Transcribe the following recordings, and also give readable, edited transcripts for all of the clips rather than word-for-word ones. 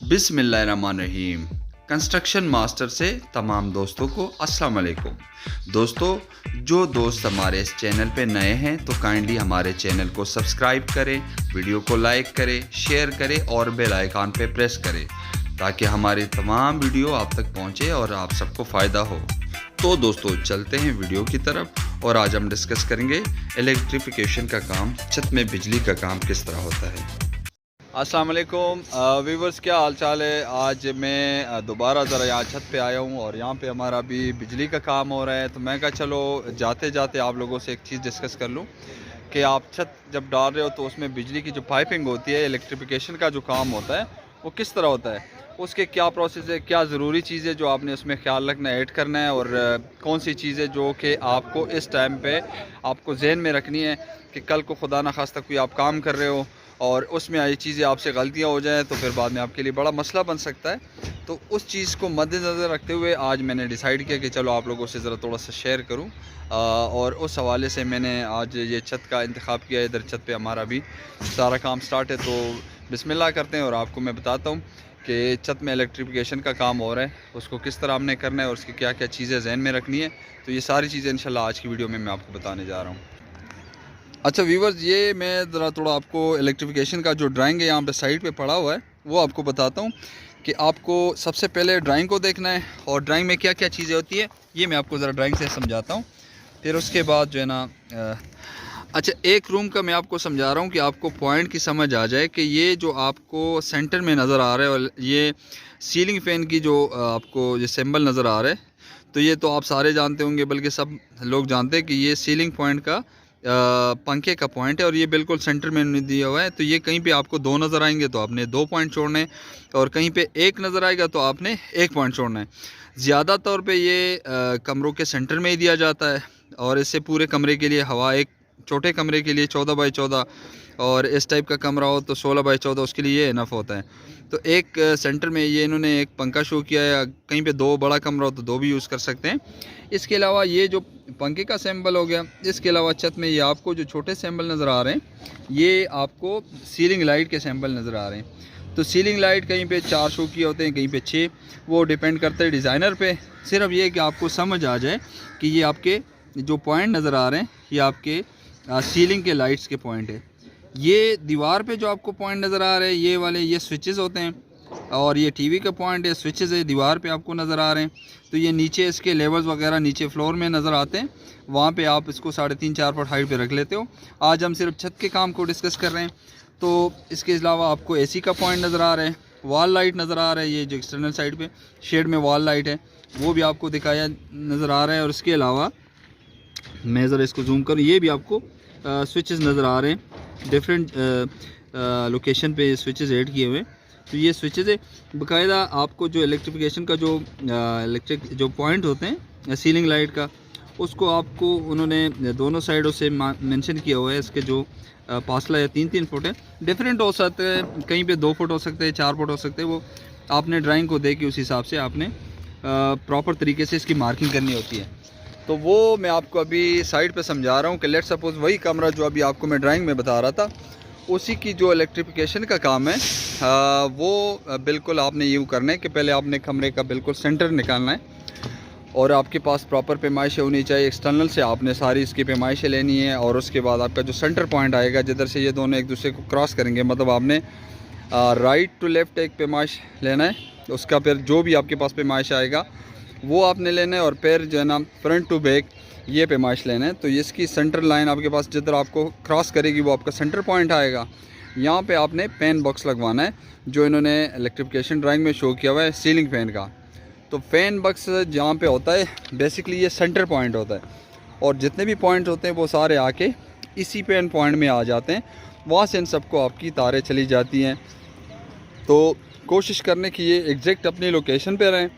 बिस्मिल्लाहिर्रहमानिर्रहीम। Construction master से तमाम दोस्तों को अस्सलाम वालेकुम। दोस्तों, जो दोस्त हमारे इस चैनल पे नए हैं तो काइंडली हमारे चैनल को सब्सक्राइब करें, वीडियो को लाइक करें, शेयर करें और बेल आइकन पे प्रेस करें ताकि हमारी तमाम वीडियो आप तक पहुंचे और आप सबको फ़ायदा हो। तो दोस्तों, चलते हैं वीडियो की तरफ और आज हम डिस्कस करेंगे इलेक्ट्रिफिकेशन का काम, छत में बिजली का काम किस तरह होता है। अस्सलाम वालेकुम व्यूवर्स, क्या हाल चाल है। आज मैं दोबारा ज़रा यहाँ छत पे आया हूँ और यहाँ पे हमारा अभी बिजली का काम हो रहा है। तो मैं कहा चलो जाते जाते आप लोगों से एक चीज़ डिस्कस कर लूँ कि आप छत जब डाल रहे हो तो उसमें बिजली की जो पाइपिंग होती है, इलेक्ट्रिफिकेशन का जो काम होता है वो किस तरह होता है, उसके क्या प्रोसेस है, क्या ज़रूरी चीज़ें जो आपने उसमें ख्याल रखना है, ऐड करना है और कौन सी चीज़ें जो कि आपको इस टाइम पे आपको जहन में रखनी है कि कल को खुदा न खास्ता कोई आप काम कर रहे हो और उसमें ये चीज़ें आपसे गलतियाँ हो जाएँ तो फिर बाद में आपके लिए बड़ा मसला बन सकता है। तो उस चीज़ को मद्देनज़र रखते हुए आज मैंने डिसाइड किया कि चलो आप लोगों से ज़रा थोड़ा सा शेयर करूं और उस हवाले से मैंने आज ये छत का इंतखाब किया। इधर छत पे हमारा भी सारा काम स्टार्ट है, तो बिस्मिल्लाह करते हैं और आपको मैं बताता हूँ कि छत में इलेक्ट्रिफिकेशन का काम हो रहा है, उसको किस तरह हमने करना है और उसकी क्या क्या चीज़ें जहन में रखनी है। तो ये सारी चीज़ें इंशाल्लाह आज की वीडियो में मैं आपको बताने जा रहा हूँ। अच्छा व्यूवर्स, ये मैं ज़रा थोड़ा आपको इलेक्ट्रिफिकेशन का जो ड्राइंग है यहाँ पे साइड पे पड़ा हुआ है वो आपको बताता हूँ कि आपको सबसे पहले ड्राइंग को देखना है और ड्राइंग में क्या क्या चीज़ें होती है ये मैं आपको ज़रा ड्राइंग से समझाता हूँ। फिर उसके बाद जो है ना अच्छा, एक रूम का मैं आपको समझा रहा हूँ कि आपको पॉइंट की समझ आ जाए कि ये जो आपको सेंटर में नज़र आ रहा है और ये सीलिंग फ़ैन की जो आपको ये सिंबल नज़र आ रहा है, तो ये तो आप सारे जानते होंगे, बल्कि सब लोग जानते हैं कि ये सीलिंग पॉइंट का पंखे का पॉइंट है और ये बिल्कुल सेंटर में दिया हुआ है। तो ये कहीं पे आपको दो नज़र आएंगे तो आपने दो पॉइंट छोड़ने और कहीं पे एक नज़र आएगा तो आपने एक पॉइंट छोड़ना है। ज़्यादा तौर पे ये कमरों के सेंटर में ही दिया जाता है और इससे पूरे कमरे के लिए हवा, एक छोटे कमरे के लिए 14 बाई 14 और इस टाइप का कमरा हो तो 16 बाई 14, उसके लिए ये इनफ होता है। तो एक सेंटर में ये इन्होंने एक पंखा शो किया है, कहीं पे दो बड़ा कमरा हो तो दो भी यूज़ कर सकते हैं। इसके अलावा ये जो पंखे का सैम्बल हो गया, इसके अलावा छत में ये आपको जो छोटे सैम्बल नज़र आ रहे हैं ये आपको सीलिंग लाइट के सैम्बल नज़र आ रहे हैं। तो सीलिंग लाइट कहीं पे 4 शो किए होते हैं, कहीं पे 6, वो डिपेंड करता है डिज़ाइनर पे। सिर्फ ये कि आपको समझ आ जाए कि ये आपके जो पॉइंट नज़र आ रहे हैं ये आपके सीलिंग के लाइट्स के पॉइंट है। ये दीवार पे जो आपको पॉइंट नज़र आ रहे हैं ये वाले, ये स्विचेस होते हैं और ये टीवी का पॉइंट है, स्विचेस है दीवार पे आपको नज़र आ रहे हैं। तो ये नीचे इसके लेवल्स वगैरह नीचे फ्लोर में नज़र आते हैं, वहाँ पे आप इसको 3.5-4 फुट हाइट पे रख लेते हो। आज हम सिर्फ छत के काम को डिस्कस कर रहे हैं। तो इसके अलावा आपको एसी का पॉइंट नज़र आ रहा है, वॉल लाइट नज़र आ रहा है, ये जो एक्सटर्नल साइड पे शेड में वॉल लाइट है वो भी आपको दिखाया नज़र आ रहा है। और इसके अलावा मैं ज़रा इसको जूम करूँ, ये भी आपको स्विचेस नज़र आ रहे हैं, डिफरेंट लोकेशन पे स्विचेस ऐड किए हुए। तो ये स्विचेस है बाकायदा आपको जो इलेक्ट्रिफिकेशन का जो इलेक्ट्रिक जो पॉइंट होते हैं सीलिंग लाइट का, उसको आपको उन्होंने दोनों साइडों से मेंशन किया हुआ है। इसके जो फासला है 3-3 फुट है, डिफरेंट हो सकते हैं, कहीं पे 2 फुट हो सकते हैं, 4 फुट हो सकते हैं। वो आपने ड्राइंग को देख के उस हिसाब से आपने प्रॉपर तरीके से इसकी मार्किंग करनी होती है। तो वो मैं आपको अभी साइड पे समझा रहा हूँ कि लेट सपोज़ वही कमरा जो अभी आपको मैं ड्राइंग में बता रहा था, उसी की जो इलेक्ट्रिफिकेशन का काम है वो बिल्कुल आपने यूँ करना है कि पहले आपने कमरे का बिल्कुल सेंटर निकालना है और आपके पास प्रॉपर पैमाइशें होनी चाहिए। एक्सटर्नल से आपने सारी इसकी पैमाइशें लेनी है और उसके बाद आपका जो सेंटर पॉइंट आएगा जिधर से ये दोनों एक दूसरे को क्रॉस करेंगे, मतलब आपने राइट टू लेफ़्ट एक पैमाइश लेना है, उसका फिर जो भी आपके पास पैमाइश आएगा वो आपने लेना है और फिर जो है ना फ्रंट टू बैक ये पैमाइश लेना है। तो इसकी सेंटर लाइन आपके पास जिधर आपको क्रॉस करेगी वो आपका सेंटर पॉइंट आएगा। यहाँ पे आपने फैन बॉक्स लगवाना है जो इन्होंने इलेक्ट्रिफिकेशन ड्राइंग में शो किया हुआ है सीलिंग फ़ैन का। तो फैन बॉक्स जहाँ पे होता है बेसिकली ये सेंटर पॉइंट होता है और जितने भी पॉइंट होते हैं वो सारे आके इसी फैन पॉइंट में आ जाते हैं, वहाँ से इन सबको आपकी तारें चली जाती हैं। तो कोशिश करने की ये एग्जैक्ट अपनी लोकेशन पर रहें,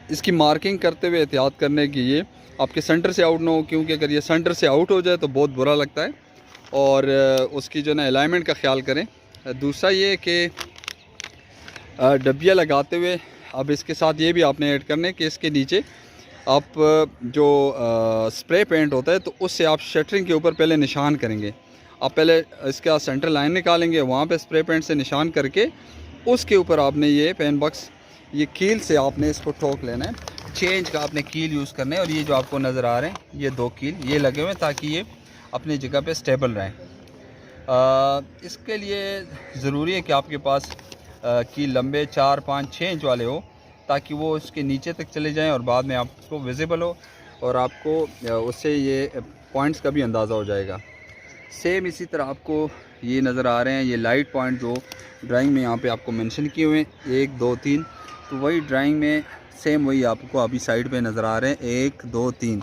इसकी मार्किंग करते हुए एहतियात करने की ये आपके सेंटर से आउट ना हो, क्योंकि अगर ये सेंटर से आउट हो जाए तो बहुत बुरा लगता है और उसकी जो ना अलाइनमेंट का ख्याल करें। दूसरा ये कि डब्बियाँ लगाते हुए अब इसके साथ ये भी आपने ऐड करने कि इसके नीचे आप जो स्प्रे पेंट होता है तो उससे आप शटरिंग के ऊपर पहले निशान करेंगे। आप पहले इसका सेंटर लाइन निकालेंगे, वहाँ पे स्प्रे पेंट से निशान करके उसके ऊपर आपने ये पेन बॉक्स, ये कील से आपने इसको ठोक लेना है। चेंज का आपने कील यूज़ करना है। और ये जो आपको नज़र आ रहे हैं ये 2 कील ये लगे हुए हैं ताकि ये अपनी जगह पे स्टेबल रहें। इसके लिए ज़रूरी है कि आपके पास कील लंबे 4, 5, 6 इंच वाले हो ताकि वो उसके नीचे तक चले जाएं और बाद में आपको विजिबल हो और आपको उससे ये पॉइंट्स का भी अंदाज़ा हो जाएगा। सेम इसी तरह आपको ये नज़र आ रहे हैं ये लाइट पॉइंट जो ड्राइंग में यहाँ पे आपको मेंशन किए हुए हैं 1, 2, 3, तो वही ड्राइंग में सेम वही आपको अभी साइड पे नज़र आ रहे हैं 1, 2, 3।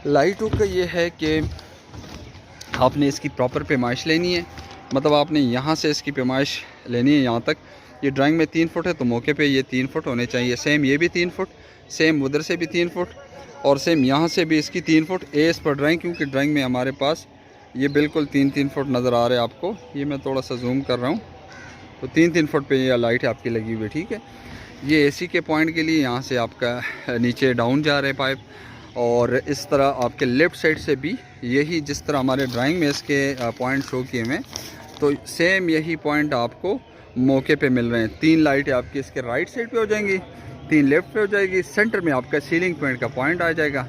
लाइटों का ये है कि आपने इसकी प्रॉपर पैमाइश लेनी है, मतलब आपने यहाँ से इसकी पैमाइश लेनी है यहाँ तक। ये ड्राइंग में 3 फुट है तो मौके पे ये 3 फुट होने चाहिए। सेम ये भी 3 फुट, सेम उधर से भी 3 फुट और सेम यहाँ से भी इसकी 3 फुट एस पर ड्राइंग, क्योंकि ड्राइंग में हमारे पास ये बिल्कुल 3-3 फुट नज़र आ रहे हैं आपको। ये मैं थोड़ा सा जूम कर रहा हूँ तो 3-3 फुट पे ये लाइट आपकी लगी हुई है, ठीक है। ये एसी के पॉइंट के लिए यहाँ से आपका नीचे डाउन जा रहे पाइप, और इस तरह आपके लेफ़्ट साइड से भी यही जिस तरह हमारे ड्राइंग में इसके पॉइंट शो किए हुए तो सेम यही पॉइंट आपको मौके पे मिल रहे हैं। 3 लाइटें आपकी इसके राइट साइड पे हो जाएंगी, 3 लेफ़्ट पे हो जाएगी, सेंटर में आपका सीलिंग पॉइंट का पॉइंट आ जाएगा।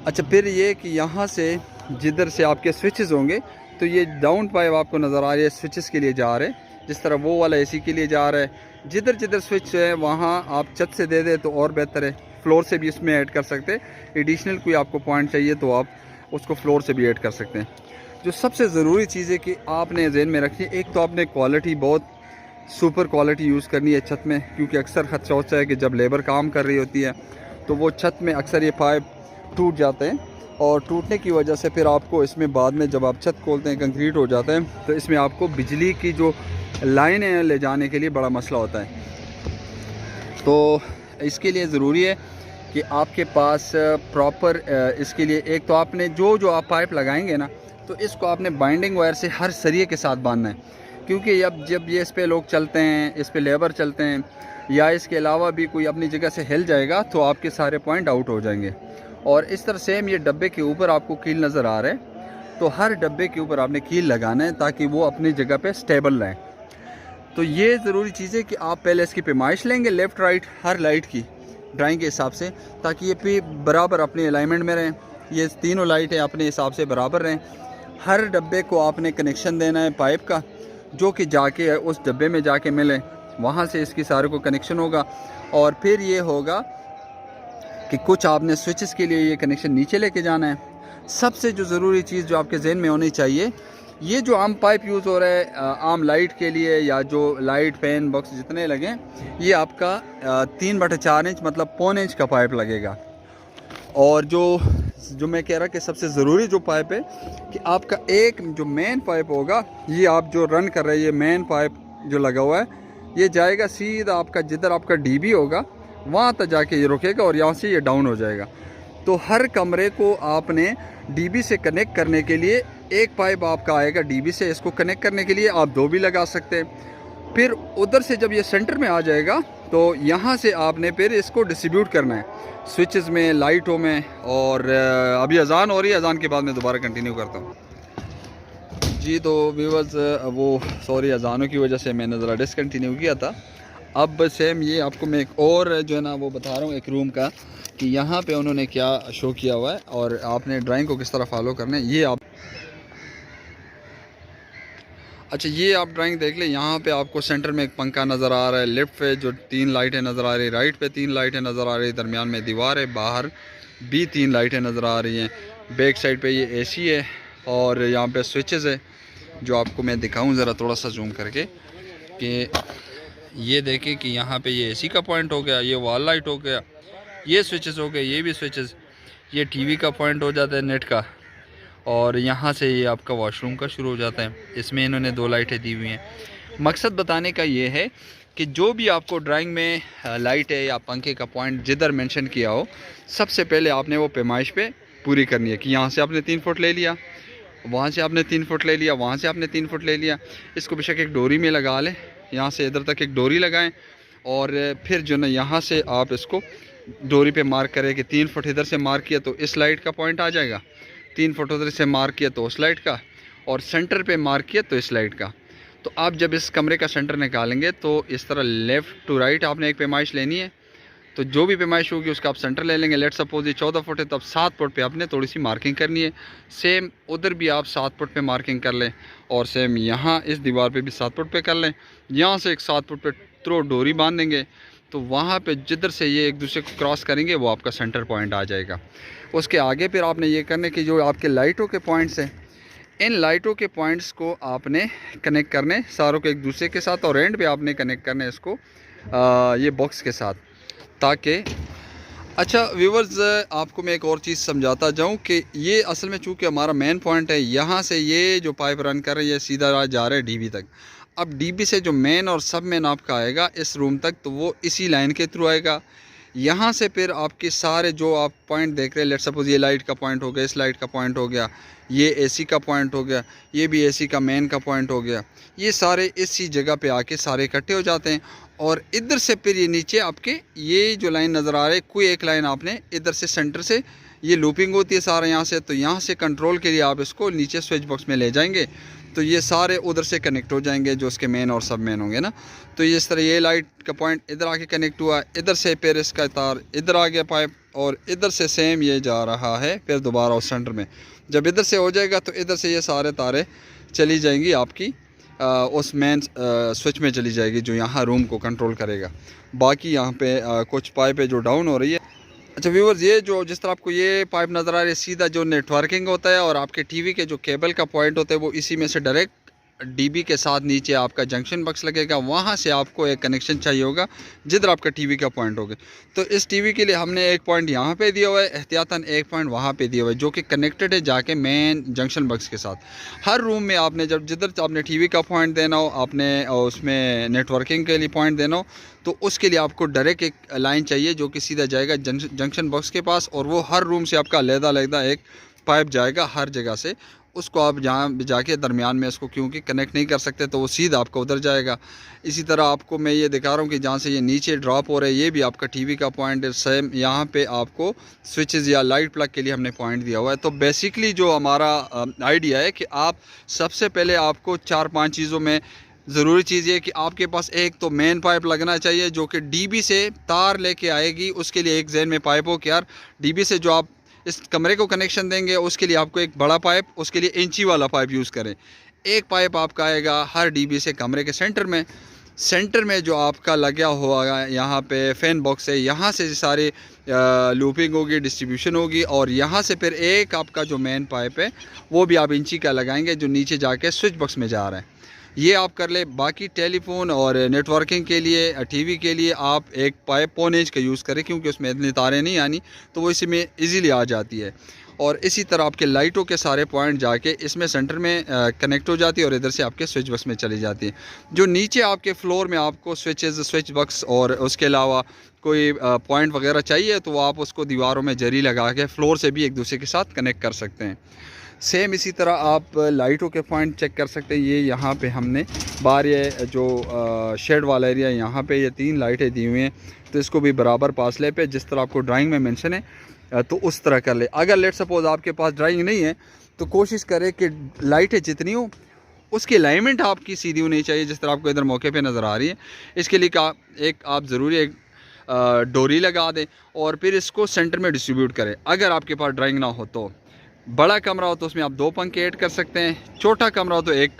अच्छा, फिर ये कि यहाँ से जिधर से आपके स्विचेस होंगे तो ये डाउन पाइप आपको नज़र आ रही है स्विचेस के लिए जा रहे हैं, जिस तरह वो वाला एसी के लिए जा रहा है। जिधर जिधर स्विच है वहाँ आप छत से दे दें तो और बेहतर है, फ्लोर से भी इसमें ऐड कर सकते हैं। एडिशनल कोई आपको पॉइंट चाहिए तो आप उसको फ्लोर से भी ऐड कर सकते हैं। जो सबसे ज़रूरी चीज़ है कि आपने ज़हन में रखनी है, एक तो आपने क्वालिटी बहुत सुपर क्वालिटी यूज़ करनी है छत में, क्योंकि अक्सर खदशा होता है कि जब लेबर काम कर रही होती है तो वो छत में अक्सर ये पाइप टूट जाते हैं और टूटने की वजह से फिर आपको इसमें बाद में जब आप छत खोलते हैं कंक्रीट हो जाता है तो इसमें आपको बिजली की जो लाइनें हैं ले जाने के लिए बड़ा मसला होता है। तो इसके लिए ज़रूरी है कि आपके पास प्रॉपर इसके लिए एक तो आपने जो आप पाइप लगाएंगे ना तो इसको आपने बाइंडिंग वायर से हर सरिये के साथ बांधना है, क्योंकि अब जब ये इस पे लोग चलते हैं, इस पे लेबर चलते हैं या इसके अलावा भी कोई अपनी जगह से हिल जाएगा तो आपके सारे पॉइंट आउट हो जाएंगे। और इस तरह सेम ये डब्बे के ऊपर आपको कील नज़र आ रहा है तो हर डब्बे के ऊपर आपने कील लगाना है ताकि वो अपनी जगह पे स्टेबल रहें। तो ये ज़रूरी चीज़ है कि आप पहले इसकी पैमाइश लेंगे लेफ़्ट राइट हर लाइट की ड्राइंग के हिसाब से, ताकि ये पे बराबर अपने अलाइनमेंट में रहें, ये तीनों लाइटें अपने हिसाब से बराबर रहें। हर डब्बे को आपने कनेक्शन देना है पाइप का, जो कि जाके उस डब्बे में जाके मिले, वहाँ से इसकी सारे को कनेक्शन होगा। और फिर ये होगा कि कुछ आपने स्विचेस के लिए ये कनेक्शन नीचे लेके जाना है। सबसे जो ज़रूरी चीज़ जो आपके जहन में होनी चाहिए, ये जो आम पाइप यूज़ हो रहा है आम लाइट के लिए या जो लाइट फैन बॉक्स जितने लगे, ये आपका 3/4 इंच मतलब पौने इंच का पाइप लगेगा। और जो मैं कह रहा कि सबसे ज़रूरी जो पाइप है कि आपका एक जो मेन पाइप होगा, ये आप जो रन कर रहे हैं ये मेन पाइप जो लगा हुआ है ये जाएगा सीधा आपका जिधर आपका डीबी होगा वहाँ तक जाके ये रुकेगा और यहाँ से ये डाउन हो जाएगा। तो हर कमरे को आपने डीबी से कनेक्ट करने के लिए एक पाइप आपका आएगा डीबी से, इसको कनेक्ट करने के लिए आप 2 भी लगा सकते हैं। फिर उधर से जब ये सेंटर में आ जाएगा तो यहाँ से आपने फिर इसको डिस्ट्रीब्यूट करना है स्विचेस में, लाइटों में। और अभी अजान हो रही है, अजान के बाद मैं दोबारा कंटिन्यू करता हूँ जी। तो व्यूअर्स वो सॉरी अजानों की वजह से मैंने ज़रा डिसकंटिन्यू किया था। अब सेम ये आपको मैं एक और जो है ना वो बता रहा हूँ एक रूम का कि यहाँ पे उन्होंने क्या शो किया हुआ है और आपने ड्राइंग को किस तरह फॉलो करना है। ये आप अच्छा ये आप ड्राइंग देख लें, यहाँ पे आपको सेंटर में एक पंखा नज़र आ रहा है, लेफ़्ट पे जो 3 लाइटें नज़र आ रही है, राइट पे 3 लाइटें नज़र आ रही है, दरमियान में दीवार है, बाहर भी 3 लाइटें नज़र आ रही हैं, बैक साइड पे ये एसी है और यहाँ पे स्विचेस है जो आपको मैं दिखाऊं ज़रा थोड़ा सा जूम करके कि ये देखें कि यहाँ पे ये एसी का पॉइंट हो गया, ये वॉल लाइट हो गया, ये स्विचेस हो गए, ये भी स्विचेस, ये टीवी का पॉइंट हो जाता है नेट का, और यहाँ से ये आपका वॉशरूम का शुरू हो जाता है। इसमें इन्होंने 2 लाइटें दी हुई हैं। मकसद बताने का ये है कि जो भी आपको ड्राइंग में लाइट है या पंखे का पॉइंट जिधर मेंशन किया हो, सबसे पहले आपने वो पैमाइश पे पूरी करनी है कि यहाँ से आपने 3 फुट ले लिया, वहाँ से आपने 3 फुट ले लिया, वहाँ से आपने 3 फुट ले लिया। इसको बेशक एक डोरी में लगा लें, यहाँ से इधर तक एक डोरी लगाएं और फिर जो ना यहाँ से आप इसको डोरी पे मार्क करें कि 3 फुट इधर से मार्क किया तो इस लाइट का पॉइंट आ जाएगा, 3 फुट उधर से मार्क किया तो उस लाइट का, और सेंटर पे मार्क किया तो इस लाइट का। तो आप जब इस कमरे का सेंटर निकालेंगे तो इस तरह लेफ़्ट टू राइट आपने एक पैमाइश लेनी है। तो जो भी पैमाइश होगी उसका आप सेंटर ले लेंगे। लेट सपोज ये 14 फुट है, तो अब 7 फुट पे आपने थोड़ी सी मार्किंग करनी है। सेम उधर भी आप 7 फुट पे मार्किंग कर लें, और सेम यहाँ इस दीवार पे भी 7 फुट पे कर लें। यहाँ से एक 7 फुट पे थ्रो डोरी बांध देंगे, तो वहाँ पे जिधर से ये एक दूसरे को क्रॉस करेंगे वो आपका सेंटर पॉइंट आ जाएगा। उसके आगे फिर आपने ये करने की जो आपके लाइटों के पॉइंट्स हैं, इन लाइटों के पॉइंट्स को आपने कनेक्ट करने सारों को एक दूसरे के साथ, और एंड पे आपने कनेक्ट करने इसको ये बॉक्स के साथ, ताकि अच्छा व्यूवर्स आपको मैं एक और चीज़ समझाता जाऊं कि ये असल में चूँकि हमारा मेन पॉइंट है, यहाँ से ये जो पाइप रन कर रही है सीधा जा रहा है डीबी तक। अब डीबी से जो मेन और सब मेन आपका आएगा इस रूम तक, तो वो इसी लाइन के थ्रू आएगा। यहाँ से फिर आपके सारे जो आप पॉइंट देख रहे हैं, लेट सपोज ये लाइट का पॉइंट हो गया, इस लाइट का पॉइंट हो गया, ये एसी का पॉइंट हो गया, ये भी एसी का मेन का पॉइंट हो गया, ये सारे इसी जगह पे आके सारे इकट्ठे हो जाते हैं। और इधर से फिर ये नीचे आपके ये जो लाइन नज़र आ रही है, कोई एक लाइन आपने इधर से सेंटर से ये लूपिंग होती है सारा यहाँ से, तो यहाँ से कंट्रोल के लिए आप इसको नीचे स्विच बॉक्स में ले जाएंगे, तो ये सारे उधर से कनेक्ट हो जाएंगे जो उसके मेन और सब मेन होंगे ना। तो इस तरह ये लाइट का पॉइंट इधर आके कनेक्ट हुआ, इधर से फिर इसका तार इधर आ गया पाइप, और इधर से सेम ये जा रहा है फिर दोबारा उस सेंटर में। जब इधर से हो जाएगा तो इधर से ये सारे तारें चली जाएंगी आपकी उस मेन स्विच में चली जाएगी जो यहाँ रूम को कंट्रोल करेगा। बाकी यहाँ पे कुछ पाइप है जो डाउन हो रही है। अच्छा व्यूवर्स, ये जो जिस तरह आपको ये पाइप नज़र आ रही है, सीधा जो नेटवर्किंग होता है और आपके टीवी के जो केबल का पॉइंट होता है वो इसी में से डायरेक्ट डीबी के साथ नीचे आपका जंक्शन बॉक्स लगेगा। वहाँ से आपको एक कनेक्शन चाहिए होगा जिधर आपका टीवी का पॉइंट होगा। तो इस टीवी के लिए हमने एक पॉइंट यहाँ पे दिया हुआ है, एहतियातन एक पॉइंट वहाँ पे दिया हुआ है जो कि कनेक्टेड है जाके मेन जंक्शन बॉक्स के साथ। हर रूम में आपने जब जिधर आपने टीवी का पॉइंट देना हो, आपने उसमें नेटवर्किंग के लिए पॉइंट देना हो, तो उसके लिए आपको डायरेक्ट एक लाइन चाहिए जो कि सीधा जाएगा जंक्शन बॉक्स के पास, और वो हर रूम से आपका अलग-अलग एक पाइप जाएगा हर जगह से। उसको आप जहाँ जाके दरमियान में इसको क्योंकि कनेक्ट नहीं कर सकते तो वो सीधा आपका उधर जाएगा। इसी तरह आपको मैं ये दिखा रहा हूँ कि जहाँ से ये नीचे ड्रॉप हो रहा है ये भी आपका टीवी का पॉइंट है। सेम यहाँ पे आपको स्विचेस या लाइट प्लग के लिए हमने पॉइंट दिया हुआ है। तो बेसिकली जो हमारा आइडिया है कि आप सबसे पहले आपको 4-5 चीज़ों में ज़रूरी चीज़ ये कि आपके पास एक तो मेन पाइप लगना चाहिए जो कि डीबी से तार लेके आएगी। उसके लिए एक जहन में पाइप हो कि यार डीबी से जो आप इस कमरे को कनेक्शन देंगे उसके लिए आपको एक बड़ा पाइप, उसके लिए इंची वाला पाइप यूज़ करें। एक पाइप आपका आएगा हर डीबी से कमरे के सेंटर में जो आपका लगा हुआ यहाँ पे फैन बॉक्स है, यहाँ से सारी लूपिंग होगी, डिस्ट्रीब्यूशन होगी, और यहाँ से फिर एक आपका जो मेन पाइप है वो भी आप इंची का लगाएंगे जो नीचे जाके स्विच बॉक्स में जा रहा है। ये आप कर ले। बाकी टेलीफोन और नेटवर्किंग के लिए टीवी के लिए आप एक पाइप 1.5 इंच का यूज़ करें क्योंकि उसमें इतनी तारें नहीं आनी, तो वो इसी में इजीली आ जाती है। और इसी तरह आपके लाइटों के सारे पॉइंट जाके इसमें सेंटर में कनेक्ट हो जाती है और इधर से आपके स्विच बॉक्स में चली जाती है। जो नीचे आपके फ्लोर में आपको स्विच बॉक्स और उसके अलावा कोई पॉइंट वगैरह चाहिए तो आप उसको दीवारों में जरी लगा के फ्लोर से भी एक दूसरे के साथ कनेक्ट कर सकते हैं। सेम इसी तरह आप लाइटों के पॉइंट चेक कर सकते हैं। ये यहाँ पे हमने बाहर ये जो शेड वाला एरिया यहाँ पे ये 3 लाइटें दी हुई हैं, तो इसको भी बराबर फासले पे जिस तरह आपको ड्राइंग में मेंशन है तो उस तरह कर ले। अगर लेट सपोज आपके पास ड्राइंग नहीं है तो कोशिश करें कि लाइटें जितनी हो उसकी अलाइनमेंट आपकी सीधी होनी चाहिए जिस तरह आपको इधर मौके पे नज़र आ रही है। इसके लिए आप ज़रूरी एक डोरी लगा दें और फिर इसको सेंटर में डिस्ट्रीब्यूट करें। अगर आपके पास ड्राइंग ना हो तो बड़ा कमरा हो तो उसमें आप 2 पंखे ऐड कर सकते हैं, छोटा कमरा हो तो एक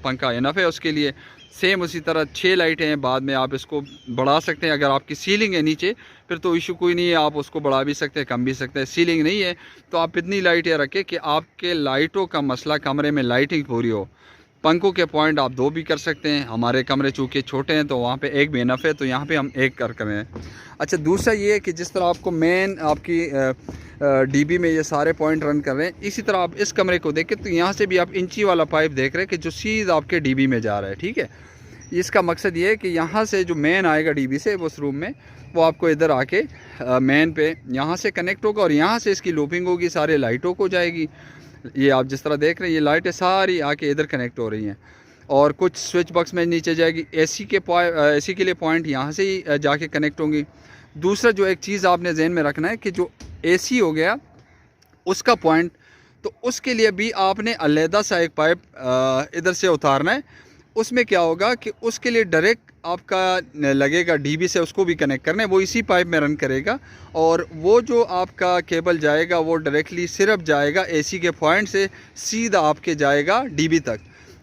पंखा इनफ है उसके लिए। सेम उसी तरह 6 लाइटें हैं, बाद में आप इसको बढ़ा सकते हैं। अगर आपकी सीलिंग है नीचे फिर तो इशू कोई नहीं है, आप उसको बढ़ा भी सकते हैं कम भी सकते हैं। सीलिंग नहीं है तो आप इतनी लाइटें रखें कि आपके लाइटों का मसला कमरे में लाइटिंग पूरी हो। पंखों के पॉइंट आप 2 भी कर सकते हैं। हमारे कमरे चूँकि छोटे हैं तो वहाँ पे एक भी इनफ है, तो यहाँ पे हम एक कर रहे हैं। अच्छा दूसरा ये है कि जिस तरह आपको मेन आपकी डीबी में ये सारे पॉइंट रन कर रहे हैं, इसी तरह आप इस कमरे को देखें तो यहाँ से भी आप इंची वाला पाइप देख रहे हैं कि जो सीधा आपके डीबी में जा रहा है। ठीक है, इसका मकसद ये है कि यहाँ से जो मेन आएगा डीबी से उस रूम में वो आपको इधर आके मेन पे यहाँ से कनेक्ट होगा और यहाँ से इसकी लूपिंग होगी, सारे लाइटों को जाएगी। ये आप जिस तरह देख रहे हैं ये लाइटें सारी आके इधर कनेक्ट हो रही हैं और कुछ स्विच बॉक्स में नीचे जाएगी। एसी के लिए पॉइंट यहाँ से ही जाके कनेक्ट होंगी। दूसरा जो एक चीज़ आपने जहन में रखना है कि जो एसी हो गया उसका पॉइंट तो उसके लिए भी आपने अलहदा सा एक पाइप इधर से उतारना है। उसमें क्या होगा कि उसके लिए डायरेक्ट आपका लगेगा डीबी से, उसको भी कनेक्ट करना है, वो इसी पाइप में रन करेगा। और वो जो आपका केबल जाएगा वो डायरेक्टली सिर्फ जाएगा एसी के पॉइंट से सीधा आपके जाएगा डीबी तक।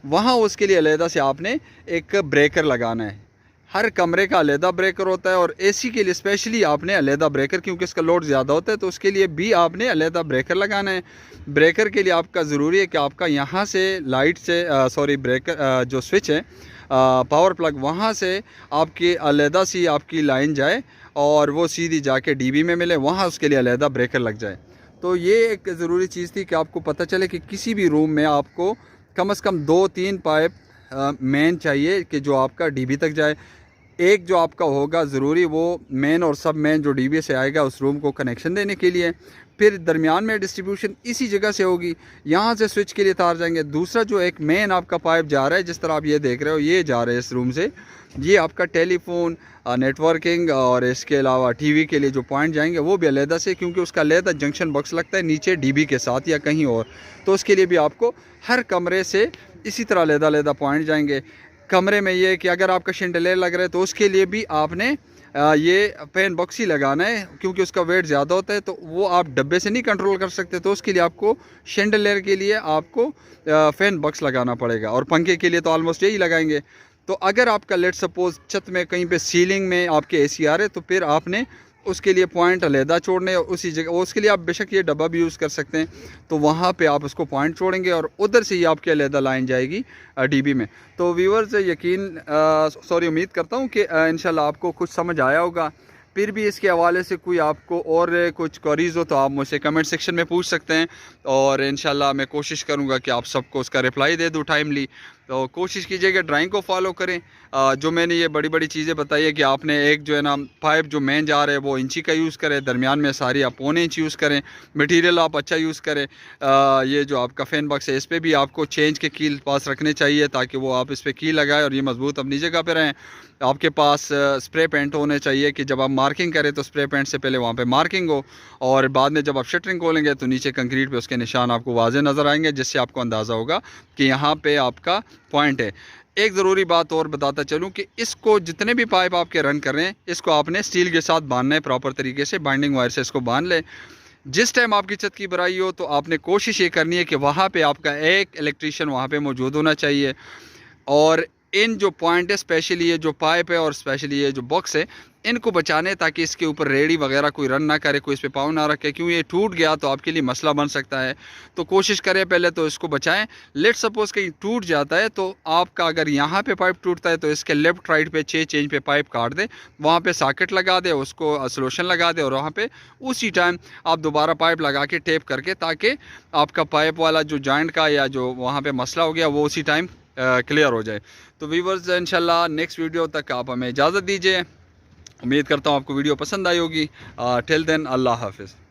वहाँ उसके लिए अलहदा से आपने एक ब्रेकर लगाना है। हर कमरे का अलहदा ब्रेकर होता है और एसी के लिए स्पेशली आपने अलहदा ब्रेकर, क्योंकि इसका लोड ज़्यादा होता है तो उसके लिए भी आपने अलहदा ब्रेकर लगाना है। ब्रेकर के लिए आपका ज़रूरी है कि आपका यहाँ से लाइट से ब्रेकर जो स्विच है पावर प्लग, वहाँ से आपकी अलहदा सी आपकी लाइन जाए और वो सीधी जाके डीबी में मिले, वहाँ उसके लिए अलहदा ब्रेकर लग जाए। तो ये एक ज़रूरी चीज़ थी कि आपको पता चले कि किसी भी रूम में आपको कम से कम 2-3 पाइप मेन चाहिए कि जो आपका डीबी तक जाए। एक जो आपका होगा ज़रूरी वो मेन और सब मेन जो डीबी से आएगा उस रूम को कनेक्शन देने के लिए। फिर दरमियान में डिस्ट्रीब्यूशन इसी जगह से होगी, यहाँ से स्विच के लिए तार जाएंगे। दूसरा जो एक मेन आपका पाइप जा रहा है, जिस तरह आप ये देख रहे हो, ये जा रहा है इस रूम से, ये आपका टेलीफोन नेटवर्किंग और इसके अलावा टीवी के लिए जो पॉइंट जाएंगे वो भी अलहदा से, क्योंकि उसका अलहदा जंक्शन बॉक्स लगता है नीचे डीबी के साथ या कहीं और। तो उसके लिए भी आपको हर कमरे से इसी तरह अलहदा पॉइंट जाएंगे। कमरे में ये कि अगर आपका शेंडलियर लग रहा है तो उसके लिए भी आपने ये फैन बॉक्स ही लगाना है, क्योंकि उसका वेट ज़्यादा होता है तो वो आप डब्बे से नहीं कंट्रोल कर सकते। तो उसके लिए आपको शेंडलियर के लिए आपको फैन बॉक्स लगाना पड़ेगा, और पंखे के लिए तो ऑलमोस्ट यही लगाएंगे। तो अगर आपका लेट सपोज छत में कहीं पे सीलिंग में आपके एसी आ रहे तो फिर आपने उसके लिए पॉइंट अलहदा छोड़ने, उसी जगह उसके लिए आप बेशक ये डब्बा भी यूज़ कर सकते हैं, तो वहाँ पे आप उसको पॉइंट छोड़ेंगे और उधर से ही आपकी अलहदा लाइन जाएगी डीबी में। तो व्यूअर्स उम्मीद करता हूँ कि इंशाल्लाह आपको कुछ समझ आया होगा। फिर भी इसके हवाले से कोई आपको और कुछ क्वेरीज हो तो आप मुझसे कमेंट सेक्शन में पूछ सकते हैं, और इंशाल्लाह मैं कोशिश करूँगा कि आप सबको उसका रिप्लाई दे दूँ टाइमली। तो कोशिश कीजिएगा ड्राइंग को फॉलो करें। जो मैंने ये बड़ी बड़ी चीज़ें बताई है कि आपने एक जो है ना पाइप जो मेन जा रहा है वो इंची का यूज़ करें, दरमियान में सारी आप 1.25 इंच यूज़ करें, मटेरियल आप अच्छा यूज़ करें। ये जो आपका फैन बॉक्स है इस पर भी आपको चेंज के कील पास रखने चाहिए ताकि वो आप इस पर कील लगाएं और ये मजबूत अपनी जगह पर रहें। आपके पास स्प्रे पेंट होने चाहिए कि जब आप मार्किंग करें तो स्प्रे पेंट से पहले वहाँ पे मार्किंग हो, और बाद में जब आप शटरिंग खोलेंगे तो नीचे कंक्रीट पे उसके निशान आपको वाज़े नज़र आएंगे, जिससे आपको अंदाज़ा होगा कि यहाँ पे आपका पॉइंट है। एक ज़रूरी बात और बताता चलूँ कि इसको जितने भी पाइप आपके रन कर रहे हैं इसको आपने स्टील के साथ बांधना है, प्रॉपर तरीके से बाइंडिंग वायर से इसको बांध लें। जिस टाइम आपकी छत की भराई हो तो आपने कोशिश ये करनी है कि वहाँ पे आपका एक इलेक्ट्रीशियन वहाँ पे मौजूद होना चाहिए। और इन जो पॉइंट है, स्पेशली ये जो पाइप है और स्पेशली ये जो बॉक्स है, इनको बचाने ताकि इसके ऊपर रेडी वगैरह कोई रन ना करे, कोई इस पे पाँव ना रखे, क्यों ये टूट गया तो आपके लिए मसला बन सकता है। तो कोशिश करें पहले तो इसको बचाएं। लेट सपोज कहीं टूट जाता है तो आपका अगर यहाँ पे पाइप टूटता है तो इसके लेफ्ट राइट पे 6 इंच पे पाइप काट दें, वहाँ पे सॉकेट लगा दें, उसको सोल्यूशन लगा दें और वहाँ पे उसी टाइम आप दोबारा पाइप लगा के टेप करके, ताकि आपका पाइप वाला जो जॉइंट का या जो वहाँ पे मसला हो गया वो उसी टाइम क्लियर हो जाए। तो व्यूअर्स इंशाल्लाह नेक्स्ट वीडियो तक आप हमें इजाज़त दीजिए। उम्मीद करता हूँ आपको वीडियो पसंद आई होगी। टिल देन अल्लाह हाफिज़।